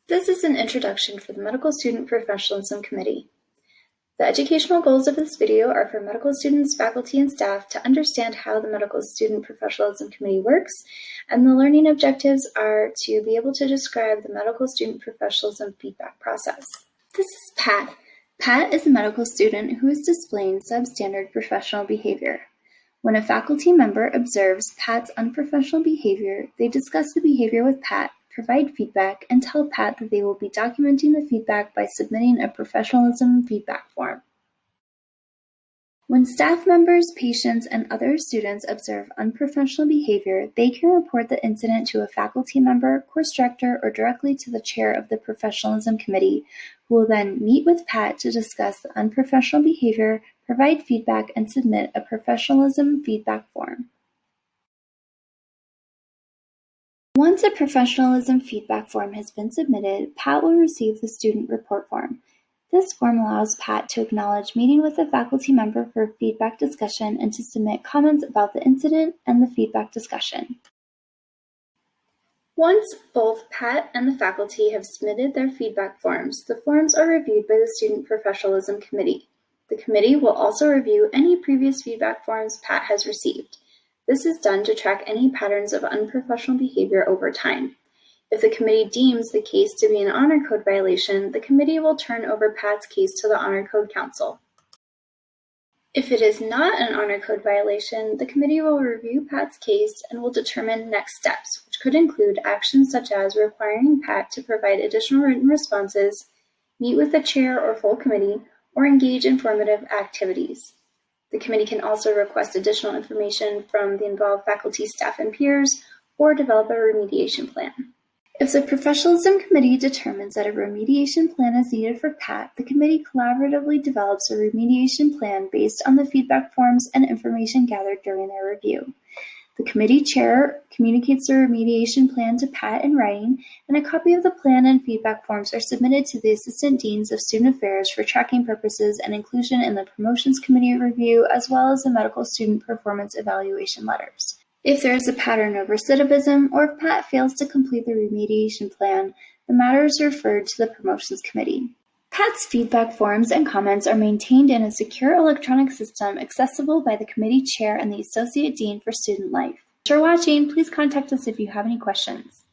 This is an introduction for the Medical Student Professionalism Committee. The educational goals of this video are for medical students, faculty, and staff to understand how the Medical Student Professionalism Committee works, and the learning objectives are to be able to describe the medical student professionalism feedback process. This is Pat. Pat is a medical student who is displaying substandard professional behavior. When a faculty member observes Pat's unprofessional behavior, they discuss the behavior with Pat, provide feedback, and tell Pat that they will be documenting the feedback by submitting a professionalism feedback form. When staff members, patients, and other students observe unprofessional behavior, they can report the incident to a faculty member, course director, or directly to the chair of the Professionalism Committee, who will then meet with Pat to discuss the unprofessional behavior, provide feedback, and submit a professionalism feedback form. Once a professionalism feedback form has been submitted, Pat will receive the student report form. This form allows Pat to acknowledge meeting with a faculty member for a feedback discussion and to submit comments about the incident and the feedback discussion. Once both Pat and the faculty have submitted their feedback forms, the forms are reviewed by the Student Professionalism Committee. The committee will also review any previous feedback forms Pat has received. This is done to track any patterns of unprofessional behavior over time. If the committee deems the case to be an honor code violation, the committee will turn over Pat's case to the Honor Code Council. If it is not an honor code violation, the committee will review Pat's case and will determine next steps, which could include actions such as requiring Pat to provide additional written responses, meet with the chair or full committee, or engage in formative activities. The committee can also request additional information from the involved faculty, staff, and peers, or develop a remediation plan. If the Professionalism Committee determines that a remediation plan is needed for Pat, the committee collaboratively develops a remediation plan based on the feedback forms and information gathered during their review. The committee chair communicates the remediation plan to Pat in writing, and a copy of the plan and feedback forms are submitted to the Assistant Deans of Student Affairs for tracking purposes and inclusion in the Promotions Committee review, as well as the Medical Student Performance Evaluation letters. If there is a pattern of recidivism, or if Pat fails to complete the remediation plan, the matter is referred to the Promotions Committee. Pat's feedback forms and comments are maintained in a secure electronic system accessible by the committee chair and the Associate Dean for Student Life. Thanks for watching. Please contact us if you have any questions.